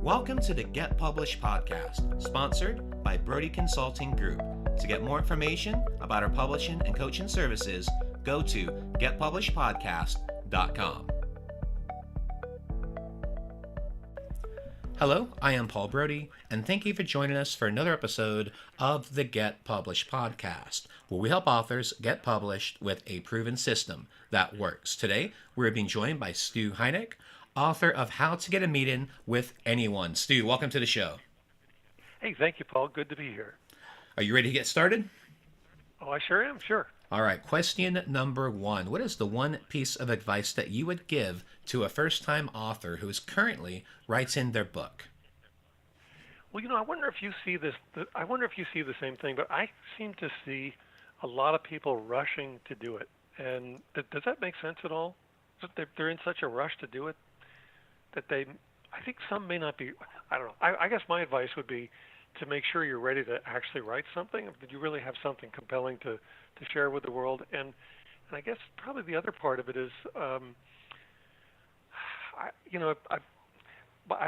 Welcome to the Get Published podcast, sponsored by Brodie Consulting Group. To get more information about our publishing and coaching services, go to getpublishedpodcast.com. Hello, I am Paul Brodie, and thank you for joining us for another episode of the Get Published podcast, where we help authors get published with a proven system that works. Today, we're being joined by Stu Heinecke, author of How to Get a Meeting with Anyone. Stu, welcome to the show. Hey, thank you, Paul. Good to be here. Are you ready to get started? Oh, I sure am, sure. All right, question number one. What is the one piece of advice that you would give to a first-time author who is currently writing their book? Well, I wonder if you see this. I wonder if you see the same thing, but I seem to see a lot of people rushing to do it. And does that make sense at all? They're in such a rush to do it that I think some may not be. I don't know. I guess my advice would be to make sure you're ready to actually write something. That you really have something compelling to share with the world. And I guess probably the other part of it is, I've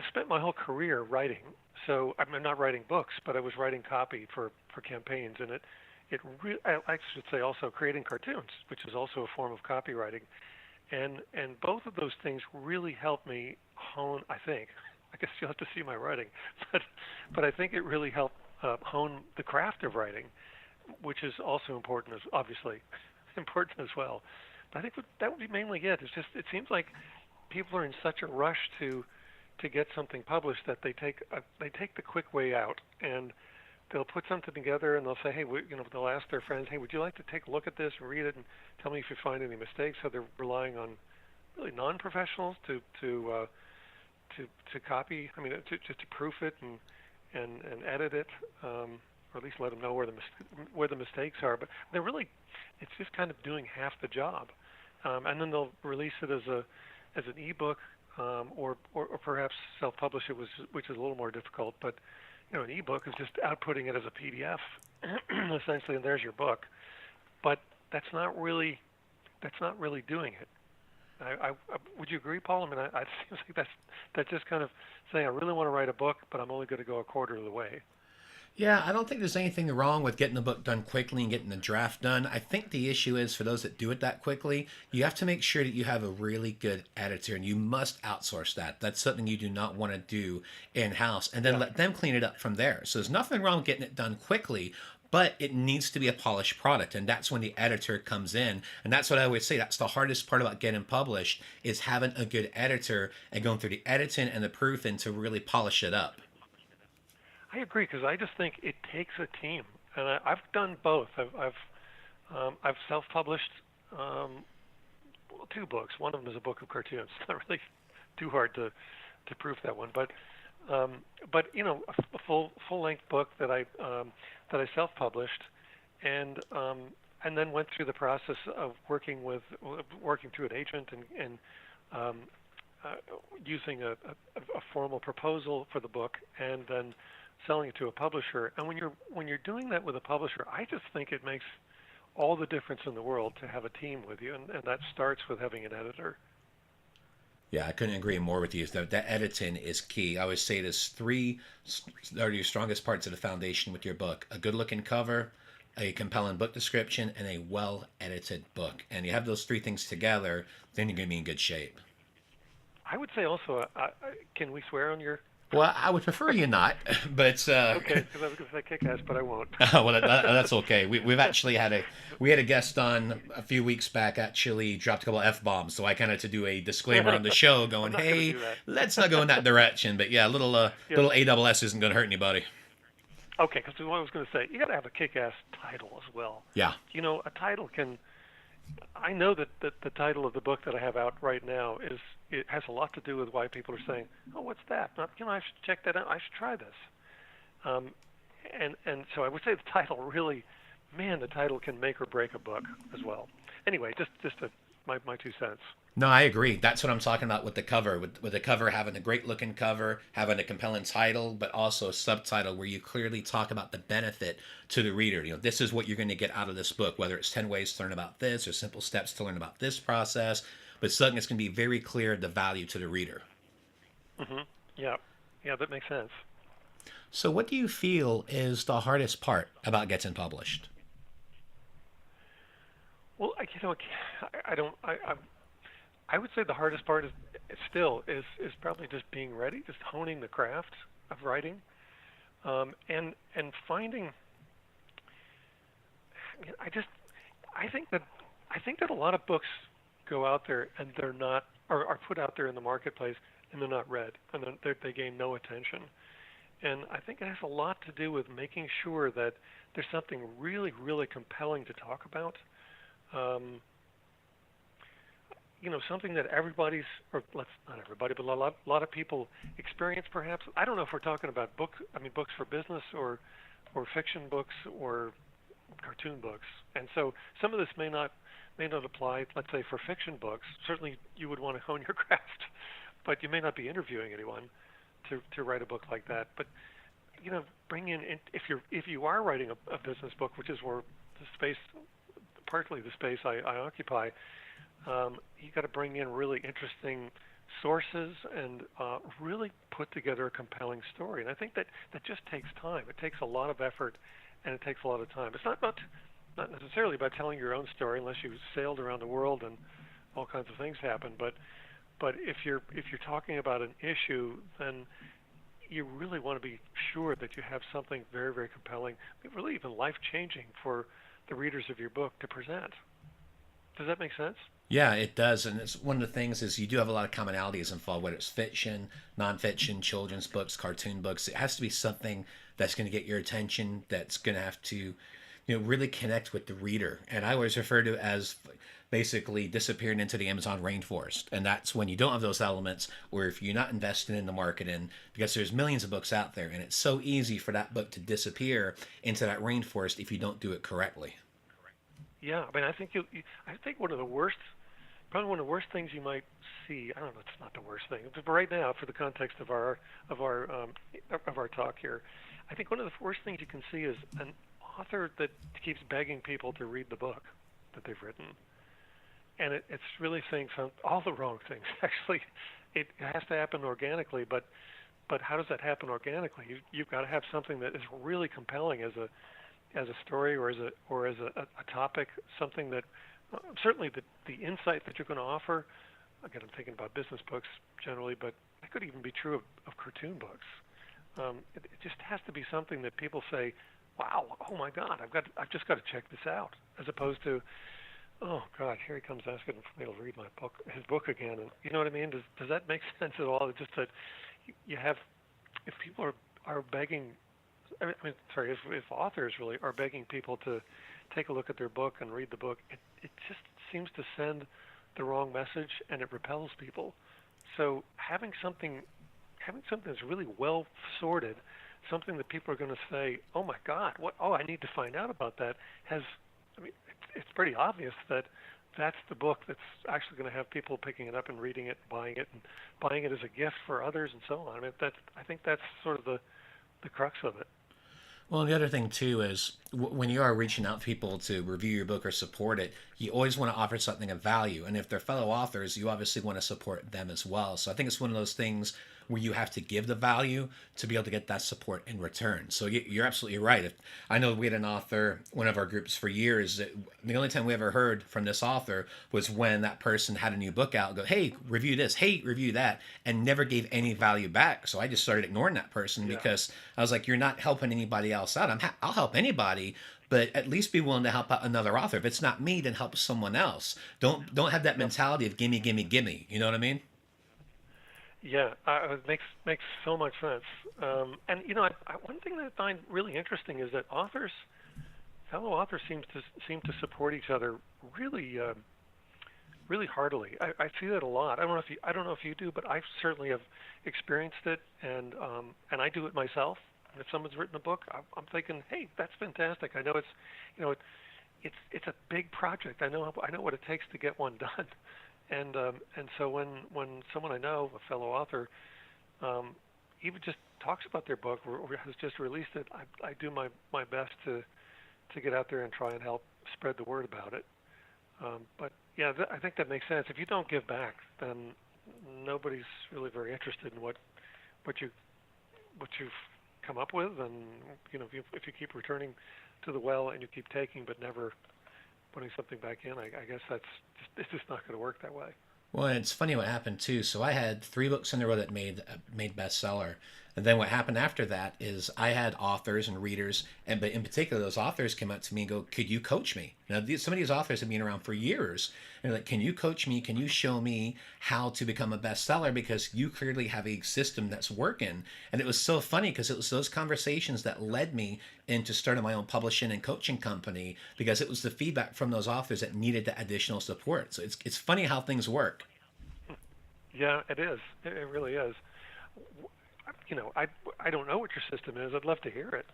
spent my whole career writing. So I'm not writing books, but I was writing copy for campaigns, and I should say also creating cartoons, which is also a form of copywriting. And both of those things really helped me hone, I think. I guess you'll have to see my writing, but I think it really helped hone the craft of writing, which is also important, obviously important as well. But I think that would be mainly it. It's just, it seems like people are in such a rush to get something published that they take the quick way out, and they'll put something together and they'll say, hey, they'll ask their friends, hey, would you like to take a look at this and read it and tell me if you find any mistakes? So they're relying on really non-professionals to copy. I mean, just to proof it and edit it, or at least let them know where the mistakes are. But it's just kind of doing half the job, and then they'll release it as an ebook, or perhaps self-publish it, which is a little more difficult. But an ebook is just outputting it as a PDF, essentially, and there's your book. But that's not really doing it. Would you agree, Paul? I mean, it seems like that's just kind of saying, I really want to write a book, but I'm only going to go a quarter of the way. Yeah, I don't think there's anything wrong with getting the book done quickly and getting the draft done. I think the issue is, for those that do it that quickly, you have to make sure that you have a really good editor, and you must outsource that. That's something you do not want to do in-house, and then let them clean it up from there. So there's nothing wrong with getting it done quickly, but it needs to be a polished product, and that's when the editor comes in. And that's what I always say. That's the hardest part about getting published, is having a good editor and going through the editing and the proofing to really polish it up. I agree, because I just think it takes a team, and I've done both. I've self-published two books. One of them is a book of cartoons. It's not really too hard to proof that one, but a full-length book that I self-published, and then went through the process of working through an agent and using a formal proposal for the book, and then selling it to a publisher. And when you're doing that with a publisher, I just think it makes all the difference in the world to have a team with you, and that starts with having an editor. Yeah, I couldn't agree more with you. That editing is key. I always say there's three are your strongest parts of the foundation with your book: a good-looking cover, a compelling book description, and a well-edited book. And you have those three things together, then you're going to be in good shape. I would say also, can we swear on your... Well, I would prefer you not, but okay, because I was going to say kick-ass, but I won't. Well, that's okay. We've actually had a guest on a few weeks back. Actually, dropped a couple of F-bombs, so I kind of had to do a disclaimer on the show, going, "Hey, let's not go in that direction." But yeah, little ASS isn't going to hurt anybody. Okay, because what I was going to say, you got to have a kick-ass title as well. Yeah. A title can. I know that the title of the book that I have out right now it has a lot to do with why people are saying, "Oh, what's that? I should check that out. I should try this." And so I would say the title really, the title can make or break a book as well. Anyway, just my 2 cents. No, I agree. That's what I'm talking about with the cover. With the cover having a great looking cover, having a compelling title, but also a subtitle where you clearly talk about the benefit to the reader. This is what you're going to get out of this book, whether it's 10 ways to learn about this or simple steps to learn about this process, but something that's going to be very clear the value to the reader. Mm-hmm. Yeah. Yeah, that makes sense. So, what do you feel is the hardest part about getting published? Well, I don't. I would say the hardest part is probably just being ready, just honing the craft of writing, and finding. I just I think that I think that a lot of books go out there and they're not are put out there in the marketplace and they're not read and they gain no attention. And I think it has a lot to do with making sure that there's something really, really compelling to talk about. Um, something that everybody's, or let's not everybody, but a lot of people experience perhaps. I don't know if we're talking about books for business or fiction books or cartoon books. And so some of this may not apply, let's say, for fiction books. Certainly you would want to hone your craft, but you may not be interviewing anyone to write a book like that. But bring in if you are writing a business book, which is where the space, partly the space I occupy, you got to bring in really interesting sources and really put together a compelling story. And I think that just takes time. It takes a lot of effort, and it takes a lot of time. It's not necessarily about telling your own story unless you've sailed around the world and all kinds of things happen. But if you're talking about an issue, then you really want to be sure that you have something very, very compelling, really even life-changing for the readers of your book to present. Does that make sense? Yeah, it does, and it's one of the things is you do have a lot of commonalities involved, whether it's fiction, nonfiction, children's books, cartoon books. It has to be something that's going to get your attention. That's going to have to, really connect with the reader. And I always refer to it as basically disappearing into the Amazon rainforest, and that's when you don't have those elements, or if you're not investing in the marketing, because there's millions of books out there, and it's so easy for that book to disappear into that rainforest if you don't do it correctly. Yeah, I mean, I think probably one of the worst things you might see. I don't know, it's not the worst thing, but right now, for the context of our of our talk here, I think one of the worst things you can see is an author that keeps begging people to read the book that they've written, and it's really saying all the wrong things. Actually, it has to happen organically, but how does that happen organically? You've got to have something that is really compelling as a story or as a topic, something that certainly the insight that you're going to offer. Again, I'm thinking about business books generally, but that could even be true of cartoon books. It just has to be something that people say, "Wow, oh my God, I've just got to check this out," as opposed to, "Oh God, here he comes asking for me to read his book again." And you know what I mean? Does that make sense at all? It's just that you have, if people are begging, sorry, if authors really are begging people to take a look at their book and read the book, it just seems to send the wrong message and it repels people. So having something that's really well sorted, something that people are going to say, "Oh my God, what? Oh, I need to find out about that." Has, I mean, it's pretty obvious that that's the book that's actually going to have people picking it up and reading it, and buying it as a gift for others, and so on. I mean, I think that's sort of the crux of it. Well, the other thing too is when you are reaching out to people to review your book or support it, you always want to offer something of value. And if they're fellow authors, you obviously want to support them as well. So I think it's one of those things where you have to give the value to be able to get that support in return. So you're absolutely right. I know we had an author, one of our groups for years, that the only time we ever heard from this author was when that person had a new book out and go, "Hey, review this, hey, review that," and never gave any value back. So I just started ignoring that person Yeah. because I was like, "You're not helping anybody else out. I'll help anybody, but at least be willing to help out another author. If it's not me, then help someone else. Don't have that Yep. mentality of gimme, gimme, gimme. You know what I mean?" Yeah, it makes so much sense. And one thing that I find really interesting is that fellow authors, seem to support each other really, really heartily. I see that a lot. I don't know if you do, but I certainly have experienced it, and I do it myself. And if someone's written a book, I'm thinking, "Hey, that's fantastic. I know you know, it's a big project. I know what it takes to get one done." And so when someone I know, a fellow author, even just talks about their book or has just released it, I do my best to get out there and try and help spread the word about it. But yeah, I think that makes sense. If you don't give back, then nobody's really very interested in what you what you've come up with, and if you keep returning to the well and you keep taking but never putting something back in, I guess it's just not going to work that way. Well, it's funny what happened too. So I had three books in a row that made bestseller, and then what happened after that is I had authors and readers, and but in particular, those authors came up to me and go, "Could you coach me?" Now, some of these authors have been around for years, and they're like, "Can you coach me? Can you show me how to become a bestseller? Because you clearly have a system that's working." And it was so funny because it was those conversations that led me into starting my own publishing and coaching company because it was the feedback from those authors that needed that additional support. So it's funny how things work. Yeah, it is. It really is. I don't know what your system is. I'd love to hear it.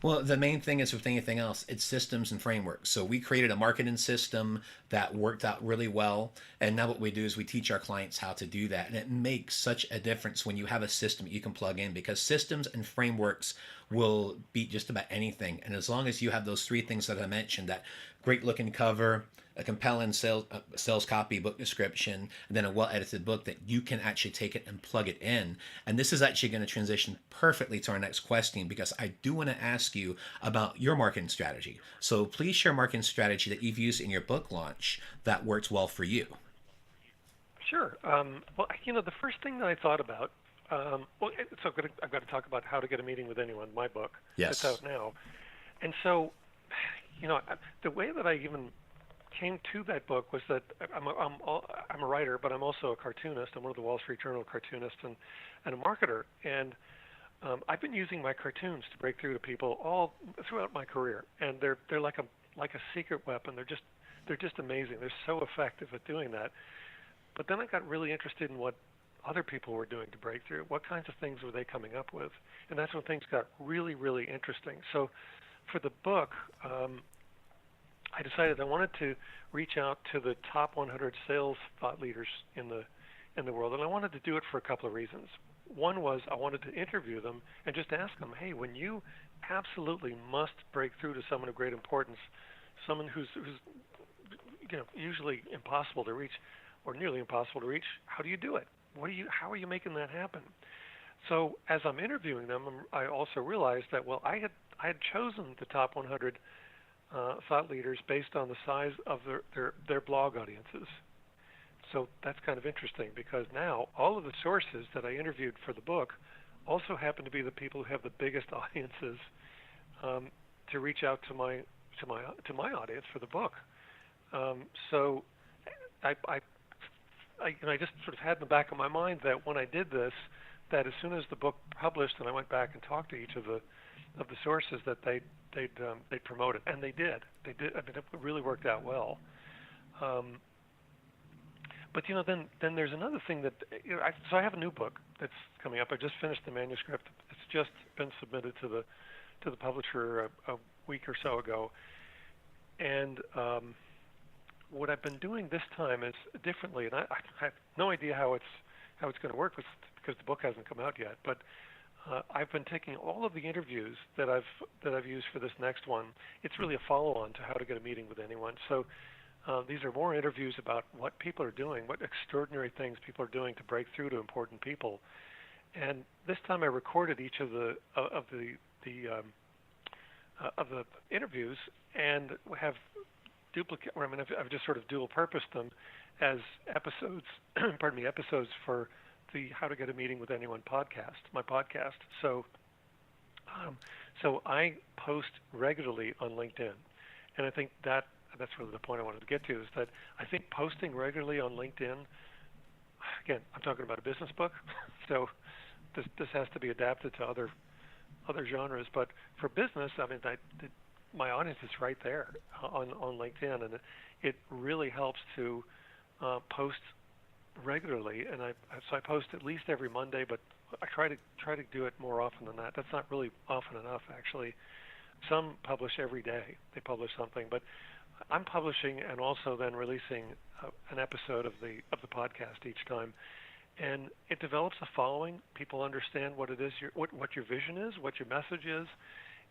Well, the main thing is with anything else, it's systems and frameworks. So we created a marketing system that worked out really well. And now what we do is we teach our clients how to do that. And it makes such a difference when you have a system that you can plug in because systems and frameworks will beat just about anything. And as long as you have those three things that I mentioned, that great looking cover, a compelling sales copy, book description, and then a well-edited book that you can actually take it and plug it in. And this is actually going to transition perfectly to our next question because I do want to ask you about your marketing strategy. So please share a marketing strategy that you've used in your book launch that works well for you. Sure. Well, the first thing that I thought about, so I've got to talk about How to Get a Meeting with Anyone, my book. Yes. It's out now. And so, the way that I even came to that book was that I'm a writer, but I'm also a cartoonist. I'm one of the Wall Street Journal cartoonists and a marketer. And I've been using my cartoons to break through to people all throughout my career, and they're like a secret weapon. They're just amazing. They're so effective at doing that. But then I got really interested in what other people were doing to break through. What kinds of things were they coming up with? And that's when things got really, really interesting. So for the book, I decided I wanted to reach out to the top 100 sales thought leaders in the world, and I wanted to do it for a couple of reasons. One was I wanted to interview them and just ask them, hey, when you absolutely must break through to someone of great importance, someone who's usually impossible to reach or nearly impossible to reach, how do you do it? How are you making that happen? So as I'm interviewing them, I also realized that I had chosen the top 100 thought leaders based on the size of their blog audiences. So that's kind of interesting because now all of the sources that I interviewed for the book also happen to be the people who have the biggest audiences to reach out to my audience for the book. So I just sort of had in the back of my mind that when I did this, that as soon as the book published and I went back and talked to each of the sources that they'd promote it, and they did. They did. I mean, it really worked out well. But then there's another thing that so I have a new book that's coming up. I just finished the manuscript. It's just been submitted to the publisher a week or so ago, and what I've been doing this time is differently, and I have no idea how it's going to work because the book hasn't come out yet. But I've been taking all of the interviews that I've used for this next one. It's really a follow-on to How to Get a Meeting with Anyone. So these are more interviews about what people are doing, what extraordinary things people are doing to break through to important people. And this time I recorded each of the interviews and have I've just sort of dual-purposed them as episodes. Episodes for the How to Get a Meeting with Anyone podcast, my podcast. So I post regularly on LinkedIn, and I think that's really the point I wanted to get to is that I think posting regularly on LinkedIn. Again, I'm talking about a business book, so this has to be adapted to other genres. But for business, I mean, my audience is right there on LinkedIn, and it really helps to post regularly. And so I post at least every Monday, but I try to do it more often than that. That's not really often enough, actually. Some publish every day; they publish something, but I'm publishing and also then releasing an episode of the podcast each time, and it develops a following. People understand what it is, what your vision is, what your message is.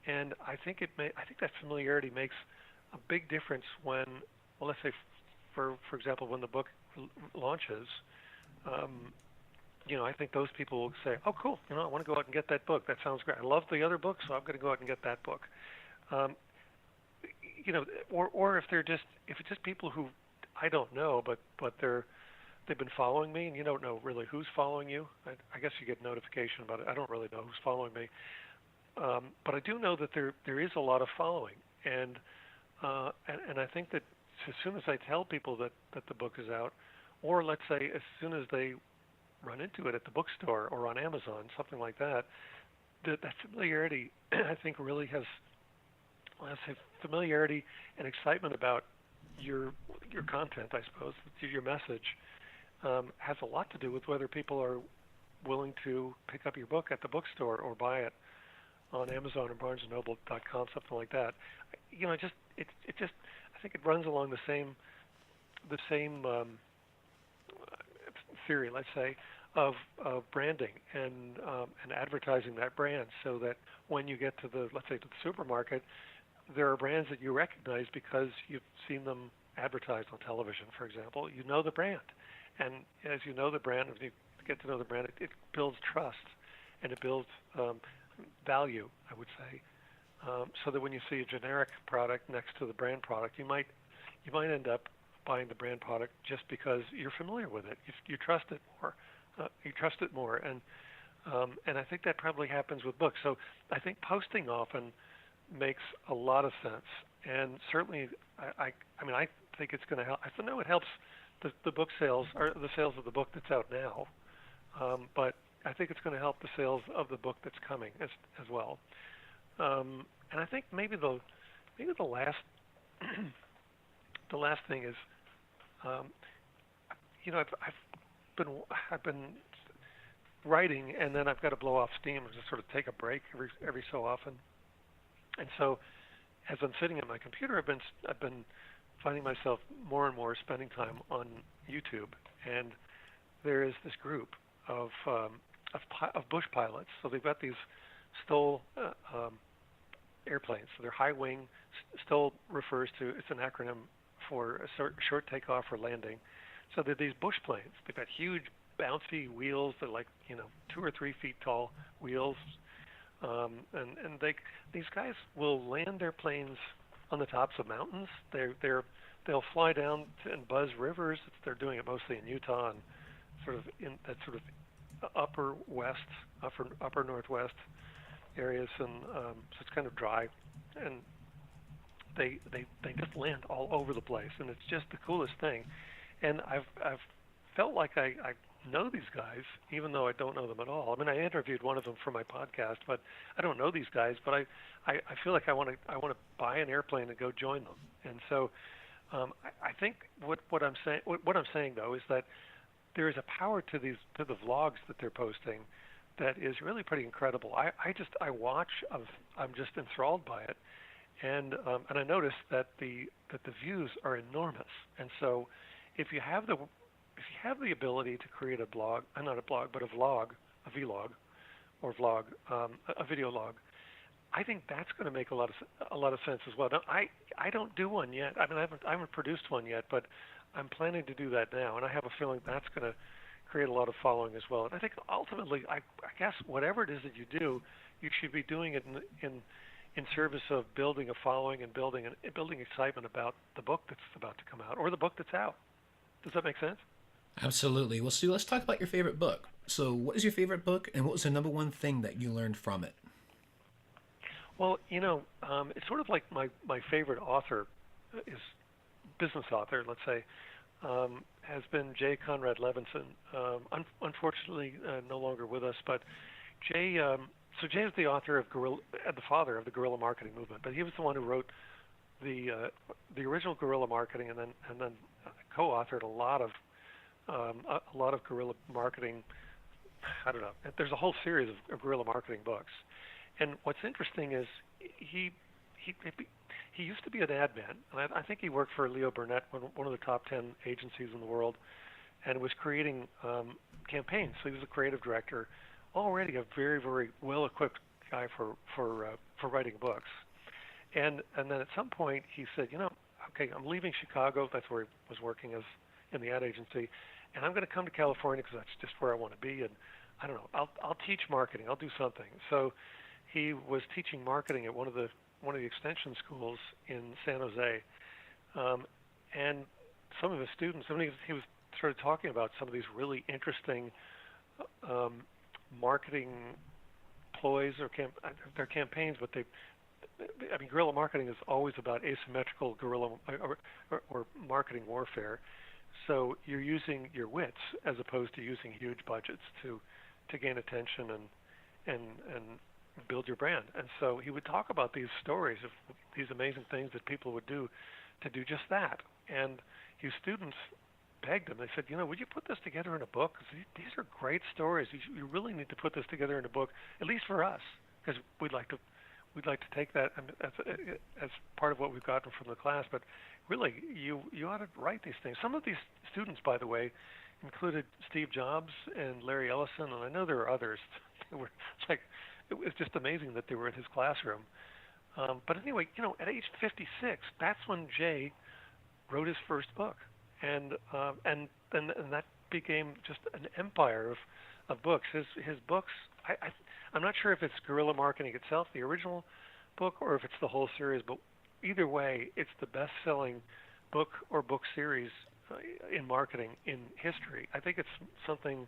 And I think that familiarity makes a big difference when, let's say, for example, when the book launches, I think those people will say, "Oh, cool. I want to go out and get that book. That sounds great. I love the other book, so I'm going to go out and get that book." Um, or if it's just people who I don't know, but they've been following me, and you don't know really who's following you. I guess you get notification about it. I don't really know who's following me, but I do know that there is a lot of following, and I think that as soon as I tell people that the book is out, or let's say as soon as they run into it at the bookstore or on Amazon, something like that, that familiarity I think really has, let's say, familiarity and excitement about your content, I suppose, your message, has a lot to do with whether people are willing to pick up your book at the bookstore or buy it on Amazon or BarnesandNoble.com, something like that. It just I think it runs along the same theory, let's say, of branding and advertising that brand, so that when you get to let's say to the supermarket, there are brands that you recognize because you've seen them advertised on television, for example. You know the brand, and as you know the brand, if you get to know the brand, it builds trust and it builds value, I would say, so that when you see a generic product next to the brand product, you might end up buying the brand product just because you're familiar with it. You trust it more. And I think that probably happens with books. So I think posting often makes a lot of sense, and certainly I think it's going to help. I know it helps the book sales, or the sales of the book that's out now, but I think it's going to help the sales of the book that's coming as well. And I think maybe the last the last thing is, I've been writing, and then I've got to blow off steam and just sort of take a break every so often. And so, as I'm sitting at my computer, I've been finding myself more and more spending time on YouTube, and there is this group of bush pilots. So they've got these STOL airplanes. So they're high wing. STOL refers to, it's an acronym for a short takeoff or landing. So they're these bush planes. They've got huge bouncy wheels. They're like 2 or 3 feet tall wheels. And these guys will land their planes on the tops of mountains. They'll fly down and buzz rivers. They're doing it mostly in Utah and sort of in that sort of upper northwest areas, and so it's kind of dry. And they just land all over the place, and it's just the coolest thing. And I've felt like I know these guys, even though I don't know them at all. I mean, I interviewed one of them for my podcast, but I don't know these guys. But I feel like I want to buy an airplane and go join them. And so I think what I'm saying though is that there is a power to the vlogs that they're posting that is really pretty incredible. I watch. I'm just enthralled by it, and I notice that the views are enormous. And so if you have the ability to create a blog, not a blog, but a vlog, a vlog, or vlog, a video log, I think that's going to make a lot of sense as well. Now, I don't do one yet. I mean, I haven't produced one yet, but I'm planning to do that now, and I have a feeling that's going to create a lot of following as well. And I think ultimately, I guess whatever it is that you do, you should be doing it in service of building a following and building excitement about the book that's about to come out or the book that's out. Does that make sense? Absolutely. Well, Stu, let's talk about your favorite book. So, what is your favorite book, and what was the number one thing that you learned from it? Well, it's sort of like my favorite author is business author, let's say, has been J. Conrad Levinson. Unfortunately, no longer with us, but Jay. So Jay is the author of the father of the guerrilla marketing movement. But he was the one who wrote the original guerrilla marketing, and then co-authored a lot of guerrilla marketing. I don't know. There's a whole series of guerrilla marketing books. And what's interesting is he used to be an ad man, and I think he worked for Leo Burnett, one of the top 10 agencies in the world, and was creating campaigns. So he was a creative director, already a very, very well-equipped guy for writing books. And then at some point he said, okay, I'm leaving Chicago. That's where he was working as in the ad agency, and I'm going to come to California because that's just where I want to be, and I don't know, I'll teach marketing, I'll do something. So he was teaching marketing at one of the extension schools in San Jose, and some of his students, he was sort of talking about some of these really interesting marketing ploys or their campaigns, but guerrilla marketing is always about asymmetrical guerrilla or marketing warfare. So you're using your wits as opposed to using huge budgets to gain attention and build your brand. And so he would talk about these stories of these amazing things that people would do to do just that. And his students begged him. They said, would you put this together in a book? 'Cause these are great stories. You really need to put this together in a book, at least for us, because we'd like to take that as part of what we've gotten from the class. But really, you ought to write these things. Some of these students, by the way, included Steve Jobs and Larry Ellison, and I know there are others. It was just amazing that they were in his classroom. But anyway, at age 56, that's when Jay wrote his first book, and that became just an empire of books. His books, I'm not sure if it's Guerrilla Marketing itself, the original book, or if it's the whole series, but either way, it's the best-selling book or book series in marketing in history. I think it's something,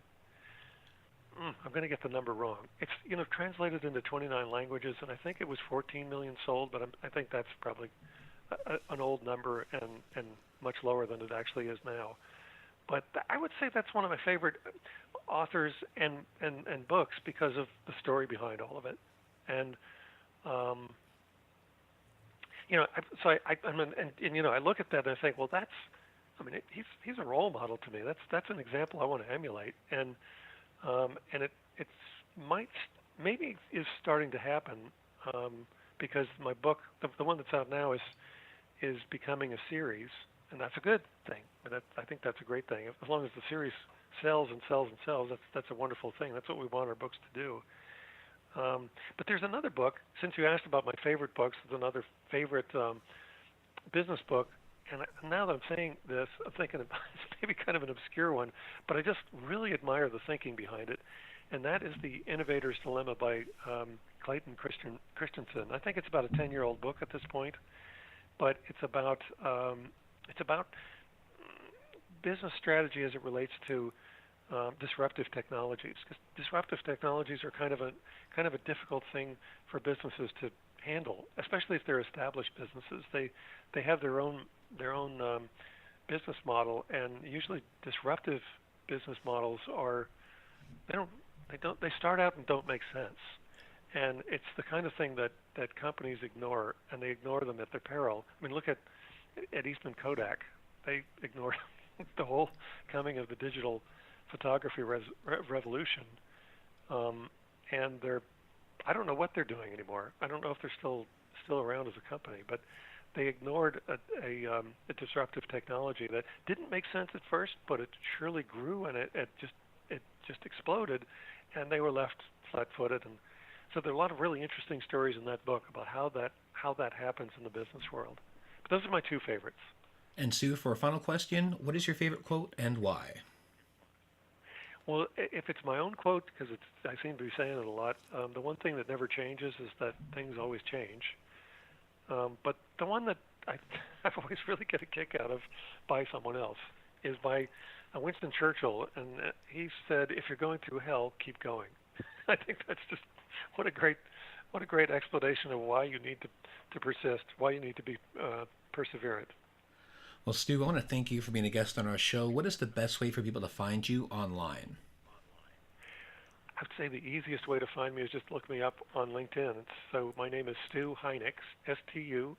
I'm going to get the number wrong. It's translated into 29 languages, and I think it was 14 million sold, but I think that's probably an old number and much lower than it actually is now. But I would say that's one of my favorite authors and books because of the story behind all of it. And I look at that and I think, well, he's a role model to me. That's an example I want to emulate. And it maybe is starting to happen because my book, the one that's out now, is becoming a series. And that's a good thing. I think that's a great thing. As long as the series sells and sells and sells, that's a wonderful thing. That's what we want our books to do. But there's another book. Since you asked about my favorite books, there's another favorite business book. And now that I'm saying this, I'm thinking about it's maybe kind of an obscure one, but I just really admire the thinking behind it. And that is The Innovator's Dilemma by Clayton Christensen. I think it's about a 10-year-old book at this point, but it's about business strategy as it relates to disruptive technologies. Because disruptive technologies are kind of a difficult thing for businesses to handle, especially if they're established businesses. They have their own business model, and usually disruptive business models they start out and don't make sense. And it's the kind of thing that companies ignore, and they ignore them at their peril. I mean, look at Eastman Kodak. They ignored the whole coming of the digital photography revolution, and I don't know what they're doing anymore. I don't know if they're still around as a company, but they ignored a disruptive technology that didn't make sense at first, but it surely grew, and it just exploded, and they were left flat-footed. And so there are a lot of really interesting stories in that book about how that happens in the business world. But those are my two favorites. And Stu, for a final question, what is your favorite quote and why? Well, if it's my own quote, because I seem to be saying it a lot, the one thing that never changes is that things always change. But the one that I've always really get a kick out of by someone else is by Winston Churchill, and he said, "If you're going through hell, keep going." I think that's just what a great explanation of why you need to persist, why you need to be perseverant. Well, Stu, I want to thank you for being a guest on our show. What is the best way for people to find you online? I would say the easiest way to find me is just look me up on LinkedIn. So my name is Stu Heinecke, StuHeinecke.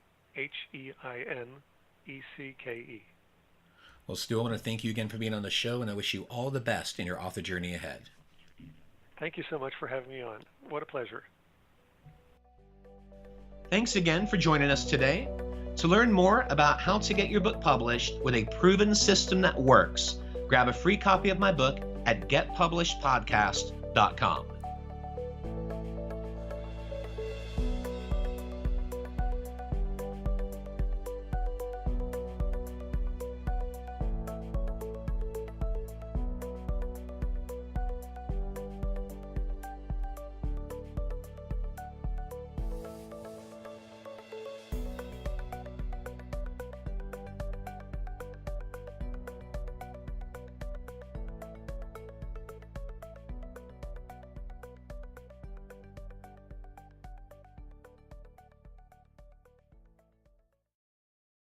Well, Stu, I want to thank you again for being on the show, and I wish you all the best in your author journey ahead. Thank you so much for having me on. What a pleasure. Thanks again for joining us today. To learn more about how to get your book published with a proven system that works, grab a free copy of my book at getpublishedpodcast.com.